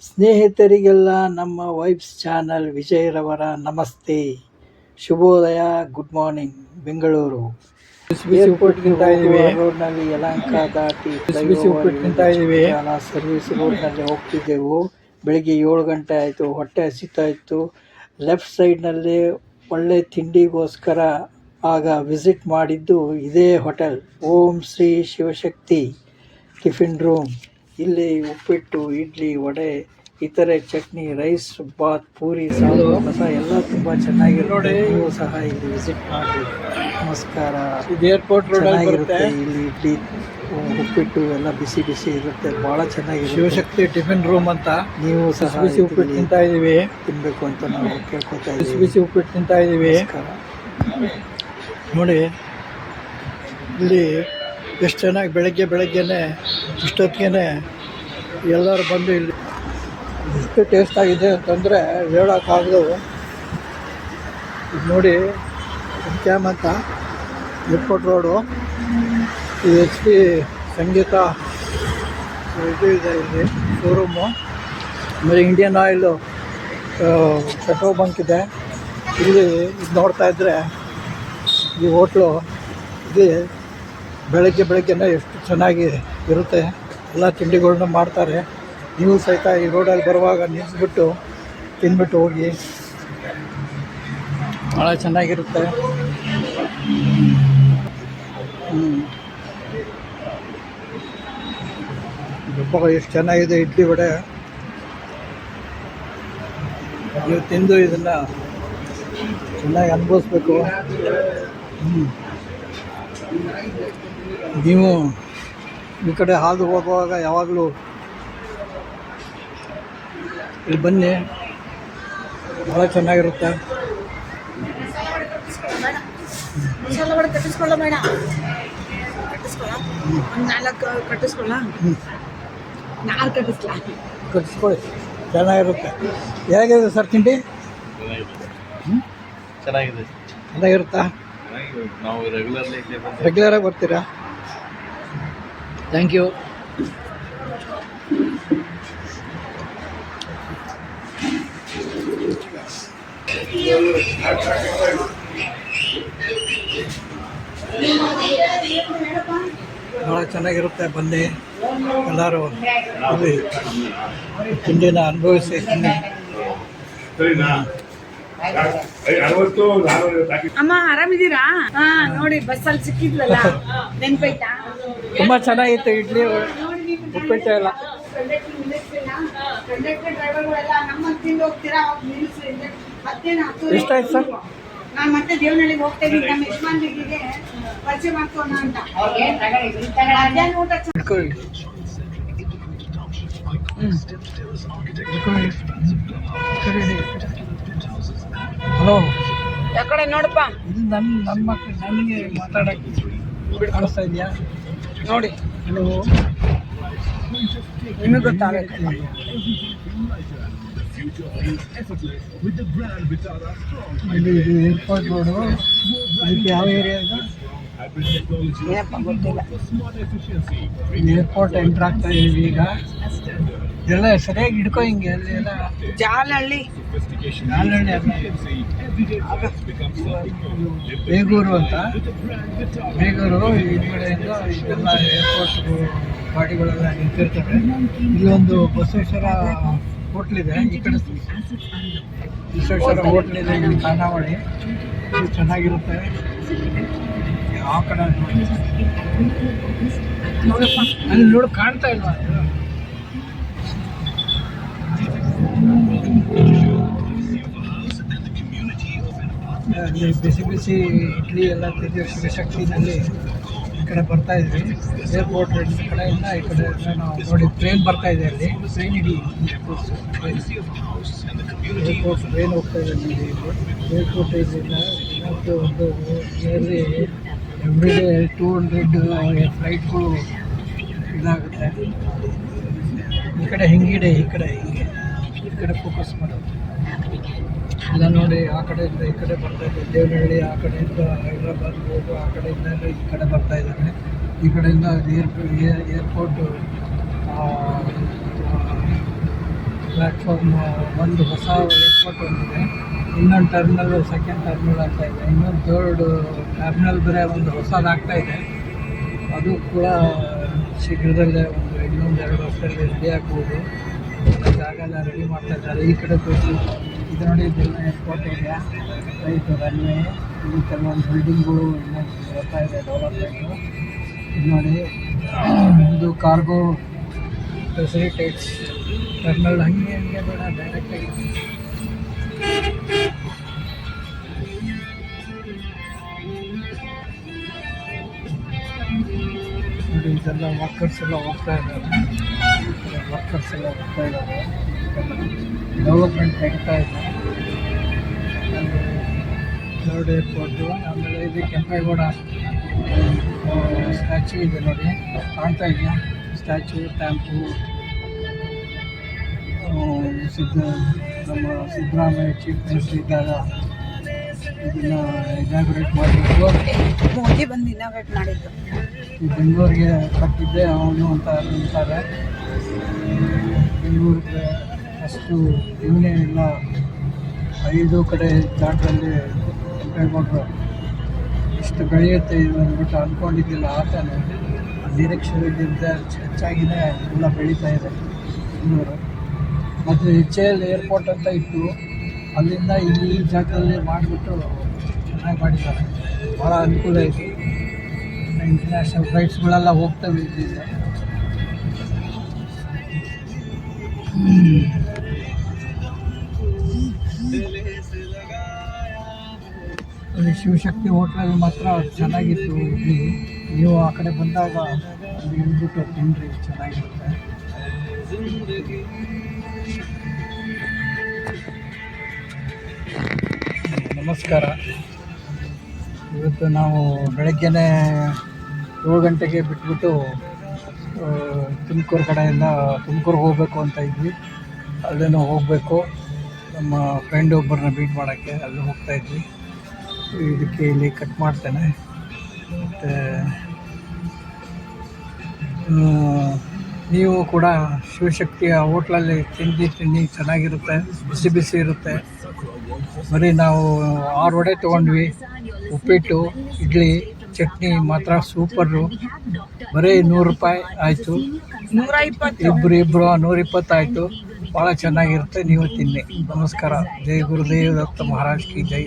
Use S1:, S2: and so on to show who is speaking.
S1: ಸ್ನೇಹಿತರಿಗೆಲ್ಲ ನಮ್ಮ vibes channel ವಿಜಯರವರ ನಮಸ್ತೆ, ಶುಭೋದಯ, ಗುಡ್ ಮಾರ್ನಿಂಗ್. ಬೆಂಗಳೂರು ಏರ್ಪೋರ್ಟ್ಗೆ ಹೋಗುವ ರೋಡ್ನಲ್ಲಿ ಯಲಹಂಕ ದಾಟಿ ಫ್ಲೈಓವರ್ ಸರ್ವಿಸ್ ರೋಡ್ನಲ್ಲಿ ಹೋಗ್ತಿದ್ದೆವು. ಬೆಳಿಗ್ಗೆ 7 ಗಂಟೆ ಆಯಿತು. ಹೊಟ್ಟೆ ಹಸಿತಾ ಇತ್ತು. ಲೆಫ್ಟ್ ಸೈಡ್ನಲ್ಲಿ ಒಳ್ಳೆ ತಿಂಡಿಗೋಸ್ಕರ ಆಗ ವಿಸಿಟ್ ಮಾಡಿದ್ದು ಇದೇ ಹೋಟೆಲ್, ಓಂ ಶ್ರೀ ಶಿವಶಕ್ತಿ ಟಿಫಿನ್ ರೂಮ್. ಇಲ್ಲಿ ಉಪ್ಪಿಟ್ಟು, ಇಡ್ಲಿ, ವಡೆ, ಇತರೆ ಚಟ್ನಿ, ರೈಸ್, ಬಾತ್, ಪೂರಿ, ಸಾಂಬಾರು, ರಸ ಎಲ್ಲ ತುಂಬ ಚೆನ್ನಾಗಿರುತ್ತೆ. ನೀವು ಸಹ ಇಲ್ಲಿ ವಿಸಿಟ್ ಮಾಡಿ. ನಮಸ್ಕಾರ. ಇದು ಏರ್ಪೋರ್ಟ್ ಚೆನ್ನಾಗಿರುತ್ತೆ. ಇಲ್ಲಿ ಇಡ್ಲಿ, ಉಪ್ಪಿಟ್ಟು ಎಲ್ಲ ಬಿಸಿ ಬಿಸಿ ಇರುತ್ತೆ, ಭಾಳ ಚೆನ್ನಾಗಿರುತ್ತೆ. ಶಿವಶಕ್ತಿ ಟಿಫಿನ್ ರೂಮ್ ಅಂತ. ನೀವು ಸಹ ಬಿಸಿ ಉಪ್ಪಿಟ್ಟು ತಿಂತಾ ಇದೀವಿ, ತಿನ್ನಬೇಕು ಅಂತ ನಾವು ಕೇಳ್ಕೊತಾ ಇದ್ದೀವಿ. ಬಿಸಿ ಉಪ್ಪಿಟ್ಟು ತಿಂತಾ ಇದೀವಿ. ನೋಡಿ ಇಲ್ಲಿ ಎಷ್ಟು ಚೆನ್ನಾಗಿ ಬೆಳಗ್ಗೆನೇ ಇಷ್ಟೊತ್ತಿಗೆ ಎಲ್ಲರೂ ಬಂದು ಇಲ್ಲಿ ಎಷ್ಟು ಟೇಸ್ಟಾಗಿದೆ ಅಂತಂದರೆ ಹೇಳೋಕ್ಕಾಗದು. ಇದು ನೋಡಿ, ಕ್ಯಾಮ್ ಅಂತ ಏರ್ಪೋರ್ಟ್ ರೋಡು. ಇದು HP ಸಂಗೀತ ಇದು ಇದೆ ಇಲ್ಲಿ ಶೋರೂಮು. ಆಮೇಲೆ ಇಂಡಿಯನ್ ಆಯಿಲು ಪೆಟ್ರೋಲ್ ಬಂಕ್ ಇದೆ ಇಲ್ಲಿ. ಇದು ನೋಡ್ತಾ ಇದ್ದರೆ ಈ ಹೋಟ್ಲು ಇದು ಬೆಳಗ್ಗೆನೇ ಎಷ್ಟು ಚೆನ್ನಾಗಿ ಇರುತ್ತೆ. ಎಲ್ಲ ತಿಂಡಿಗಳನ್ನ ಮಾಡ್ತಾರೆ. ನೀವು ಸಹಿತ ಈ ರೋಡಲ್ಲಿ ಬರುವಾಗ ನಿಲ್ಲಿಸ್ಬಿಟ್ಟು ತಿಂದ್ಬಿಟ್ಟು ಹೋಗಿ, ಭಾಳ ಚೆನ್ನಾಗಿರುತ್ತೆ. ಎಷ್ಟು ಚೆನ್ನಾಗಿದೆ ಇಡ್ಲಿ ವಡೆ. ನೀವು ತಿಂದು ಇದನ್ನು ಚೆನ್ನಾಗಿ ಅನುಭವಿಸ್ಬೇಕು. ನೀವು ಈ ಕಡೆ ಹಾದು ಹೋಗುವಾಗ ಯಾವಾಗಲೂ ಇಲ್ಲಿ ಬನ್ನಿ, ಭಾಳ ಚೆನ್ನಾಗಿರುತ್ತೆ. ಕಟ್ಟಿಸ್ಕೊಳ್ಳಿ, ಚೆನ್ನಾಗಿರುತ್ತೆ. ಹೇಗಿದೆ ಸರ್ ತಿಂಡಿ? ಚೆನ್ನಾಗಿರುತ್ತಾ?
S2: ನಾವು
S1: ರೆಗ್ಯುಲರಾಗಿ ಬರ್ತೀರಾ? Thank you. ಭಾಳ ಚೆನ್ನಾಗಿರುತ್ತೆ. ಬನ್ನಿ ಎಲ್ಲರೂ ಅಲ್ಲಿ ತಿಂಡಿನ ಅನುಭವಿಸಿ ತಿನ್ನಿ.
S3: ಅಮ್ಮ ಆರಾಮಿದ್ದೀರಾ? ನೋಡಿ ಬಸ್ಸಲ್ಲಿ ಸಿಕ್ಕಿದ್ಲಲ್ಲ, ನೆನ್ಪೈತಾ?
S1: ತುಂಬ ಚೆನ್ನಾಗಿತ್ತು ಇಡ್ಲಿ, ಉಪ್ಪಿಟ್ಟು ಎಲ್ಲ. ಎಷ್ಟಾಯ್ತು ಸರ್?
S3: ನಾನು ಮತ್ತೆ ದೇವನಹಳ್ಳಿಗೆ ಹೋಗ್ತಾ ಇದ್ದೀನಿ, ನಮ್ಮ ಯಜಮಾನ್ರಿಗೆ ಪರಿಚಯ ಮಾಡ್ಕೋಣ ಅಂತ.
S1: ಹಲೋ,
S3: ಯಾಕಡೆ ನೋಡಪ್ಪ,
S1: ಇದು ನನ್ನ ಮಕ್ಕಳು ನನಗೆ ಮಾತಾಡೋಕ್ಕೆ ಕಾಣಿಸ್ತಾ ಇದೆಯಾ?
S3: ನೋಡಿ.
S1: ಹಲೋ,
S3: ನಿಮಗೆ ಗೊತ್ತಾಗಬೇಕು.
S1: ಇದು ಏರ್ಪೋರ್ಟ್ ರೋಡು. ಇದಕ್ಕೆ ಯಾವ ಏರಿಯಾ ಇದು?
S3: ಏನಪ್ಪ ಗೊತ್ತಿಲ್ಲ.
S1: ಏರ್ಪೋರ್ಟ್ ಎಂಟ್ರ್ ಆಗ್ತಾ ಇದೀವಿ ಈಗ. ಎಲ್ಲ ಸರಿಯಾಗಿ ಹಿಡ್ಕೊ, ಹಿಂಗೆ ಅಲ್ಲಿ ಎಲ್ಲ
S3: ಜಾಲಹಳ್ಳಿ
S1: ಬೇಗೂರು ಅಂತ. ಬೇಗೂರು ಈ ಕಡೆಯಿಂದ ಇದೆಲ್ಲ ಏರ್ಪೋರ್ಟ್ ಗಾಡಿಗಳೆಲ್ಲ ನಿಂತಿರ್ತವೆ. ಇಲ್ಲೊಂದು ಬಸವೇಶ್ವರ ಹೋಟ್ಲಿದೆ, ಈ ಕಡೆ ಬಸವೇಶ್ವರ ಹೋಟ್ಲಿದೆ, ಇಲ್ಲಿ ಖಾನಾವಳಿ. ಇದು ಚೆನ್ನಾಗಿರುತ್ತೆ. ಯಾವ ಕಡೆ ನೋಡಪ್ಪ, ಅಲ್ಲಿ ನೋಡು, ಕಾಣ್ತಾ ಇಲ್ವಾ? ಅಲ್ಲಿ ಬಿಸಿ ಬಿಸಿ ಇಡ್ಲಿ ಎಲ್ಲ ತಿಂದು ಶಿವಶಕ್ತಿನಲ್ಲಿ ಈ ಕಡೆ ಬರ್ತಾ ಇದ್ವಿ. ಏರ್ಪೋರ್ಟ್ ಕಡೆಯಿಂದ ಈ ಕಡೆ ನಾವು ನೋಡಿ ಟ್ರೈನ್ ಬರ್ತಾ ಇದೆ. ಅಲ್ಲಿ ಟ್ರೈನ್ ಇಡೀ ಏರ್ಪೋರ್ಟ್ ಟ್ರೈನ್ ಹೋಗ್ತಾ ಇದೆ ನೋಡಿ. ಏರ್ಪೋರ್ಟ್ ಇದರಿಂದ ಮತ್ತು ಒಂದು ನಿಯರ್ಲಿ ಎವ್ರಿಡೇ 200 ಫ್ಲೈಟ್ಗಳು ಇದಾಗುತ್ತೆ. ಈ ಕಡೆ ಹಿಂಗಿದೆ, ಈ ಕಡೆ ಹಿಂಗೆ, ಈ ಕಡೆ ಫೋಕಸ್ ಮಾಡೋದು ಎಲ್ಲ ನೋಡಿ. ಆ ಕಡೆಯಿಂದ ಈ ಕಡೆ ಬರ್ತಾ ಇದೆ ದೇವನಹಳ್ಳಿ, ಆ ಕಡೆಯಿಂದ ಹೈದ್ರಾಬಾದ್ ಹೋಗು, ಆ ಕಡೆಯಿಂದ ಈ ಕಡೆ ಬರ್ತಾ ಇದ್ದಾರೆ. ಈ ಕಡೆಯಿಂದ ಏರ್ಪೋರ್ಟು ಪ್ಲ್ಯಾಟ್ಫಾರ್ಮ್ ಒಂದು ಹೊಸ ಏರ್ಪೋರ್ಟ್ ಒಂದಿದೆ, ಇನ್ನೊಂದು ಟರ್ಮಿನಲ್ ಸೆಕೆಂಡ್ ಟರ್ಮಿನಲ್ ಅಂತ ಇದೆ, ಇನ್ನೊಂದು ಥರ್ಡ್ ಟರ್ಮಿನಲ್ ಬೇರೆ ಒಂದು ಹೊಸದಾಗ್ತಾ ಇದೆ. ಅದು ಕೂಡ ಶೀಘ್ರದಲ್ಲೇ ಇನ್ನೊಂದು 2 ವರ್ಷದಲ್ಲಿ ರೆಡಿ ಆಗ್ಬೋದು. ಜಾಗ ಎಲ್ಲ ರೆಡಿ ಮಾಡ್ತಾ ಇದ್ದಾರೆ. ಈ ಕಡೆ ತೋರಿಸಿ, ಇದು ನೋಡಿ ಇದೆಲ್ಲ ಏರ್ಪೋರ್ಟ್ ಏರಿಯಾ, ರೈಟ್ ರನ್ವೇ. ಇದು ಕೆಲವೊಂದು ಬಿಲ್ಡಿಂಗ್ಗಳು ಇನ್ನೂ ಬರ್ತಾ ಇದೆ ಡೆವಲಪ್ಮೆಂಟು. ಇದು ನೋಡಿ, ಇದು ಕಾರ್ಗೋ ಫೆಸಿಲಿಟೇಟ್ಸ್ ಟರ್ಮಿನಲ್. ಹಂಗೆ ಬೇಡ, ಡೈರೆಕ್ಟಾಗಿ ನೋಡಿ. ಇದೆಲ್ಲ ವರ್ಕರ್ಸ್ ಎಲ್ಲ ಹೋಗ್ತಾ ಇದ್ದಾರೆ, ಡೆವಲಪ್ಮೆಂಟ್ ನಡೀತಾ ಇದೆ. Third airport. ಆಮೇಲೆ ಇದು ಕೆಂಪೇಗೌಡ ಸ್ಟ್ಯಾಚ್ಯೂ ಇದೆ ನೋಡಿ, ಕಾಣ್ತಾ ಇದೆಯಾ ಸ್ಟ್ಯಾಚ್ಯೂ? ಟ್ಯಾಂಪು ನಮ್ಮ ಸಿದ್ದರಾಮಯ್ಯ ಚೀಫ್ ಮಿನಿಸ್ಟರ್ ಇದ್ದಾಗ ಇದನ್ನು ಇನಾಗ್ರೇಟ್ ಮಾಡಬೇಕು.
S3: ಮೋದಿ ಬಂದು ಇನಾಗ್ರೇಟ್ ಮಾಡಿದ್ದು.
S1: ಈ ಬೆಂಗಳೂರಿಗೆ ಕಟ್ಟಿದ್ದೆ ಅವನು ಅಂತ ಅಂತಾರೆ. ಬೆಂಗಳೂರಿಗೆ ಅಷ್ಟು ಇವನೇ ಇಲ್ಲ, 5 ಕಡೆ ಜಾಗದಲ್ಲಿ ಕೆಂಪೇಗೌಡರು ಇಷ್ಟು ಬೆಳೆಯುತ್ತೆ ಇದು ಅಂದ್ಬಿಟ್ಟು ಅಂದ್ಕೊಂಡಿದ್ದಿಲ್ಲ. ಆತನೇ ನಿರೀಕ್ಷೆಗಿಂತ ಹೆಚ್ಚಾಗಿಯೇ ಎಲ್ಲ ಬೆಳೀತಾ ಇದೆ ಬೆಂಗಳೂರು. ಮತ್ತು HAL ಏರ್ಪೋರ್ಟ್ ಅಂತ ಇತ್ತು, ಅಲ್ಲಿಂದ ಇಲ್ಲಿ ಈ ಜಾಗದಲ್ಲಿ ಮಾಡಿಬಿಟ್ಟು ಚೆನ್ನಾಗಿ ಮಾಡಿದ್ದಾರೆ. ಭಾಳ ಅನುಕೂಲ ಇದೆ. ಇಂಟರ್ನ್ಯಾಷನಲ್ ಫ್ಲೈಟ್ಸ್ಗಳೆಲ್ಲ ಹೋಗ್ತವೆ ಇಲ್ಲಿಂದ. ಅಲ್ಲಿ ಶಿವಶಕ್ತಿ ಹೋಟ್ಲಲ್ಲಿ ಮಾತ್ರ ಚೆನ್ನಾಗಿತ್ತು ಇಡ್ಲಿ. ನೀವು ಆ ಕಡೆ ಬಂದಾಗ ಅಲ್ಲಿ ಇಳ್ಬಿಟ್ಟು ತಿನ್ನಿರಿ, ಚೆನ್ನಾಗಿರುತ್ತೆ. ನಮಸ್ಕಾರ. ಇವತ್ತು ನಾವು ಬೆಳಗ್ಗೆನೇ 7 ಗಂಟೆಗೆ ಬಿಟ್ಬಿಟ್ಟು ತುಮಕೂರು ಕಡೆಯಿಂದ ತುಮಕೂರಿಗೆ ಹೋಗಬೇಕು ಅಂತ ಇದ್ವಿ. ಅಲ್ಲೇನೋ ಹೋಗಬೇಕು, ನಮ್ಮ ಫ್ರೆಂಡ್ ಒಬ್ಬರನ್ನ ಮೀಟ್ ಮಾಡೋಕ್ಕೆ ಅಲ್ಲಿ ಹೋಗ್ತಾಯಿದ್ವಿ. ಇದಕ್ಕೆ ಇಲ್ಲಿ ಕಟ್ ಮಾಡ್ತೇನೆ. ಮತ್ತು ನೀವು ಕೂಡ ಶಿವಶಕ್ತಿಯ ಹೋಟ್ಲಲ್ಲಿ ತಿಂಡಿ ಚೆನ್ನಾಗಿರುತ್ತೆ, ಬಿಸಿ ಬಿಸಿ ಇರುತ್ತೆ. ಬರೀ ನಾವು 6 ವಡೆ ತೊಗೊಂಡ್ವಿ, ಉಪ್ಪಿಟ್ಟು, ಇಡ್ಲಿ, ಚಟ್ನಿ ಮಾತ್ರ ಸೂಪರು. ಬರೀ 100 ರೂಪಾಯಿ ಆಯಿತು. 120 ಇಬ್ಬರು 120 ಆಯಿತು. ಭಾಳ ಚೆನ್ನಾಗಿರುತ್ತೆ, ನೀವು ತಿನ್ನಿ. ನಮಸ್ಕಾರ. ಜೈ ಗುರುದೇವ್ ದತ್ತ ಮಹಾರಾಜ್ ಕಿ ಜೈ.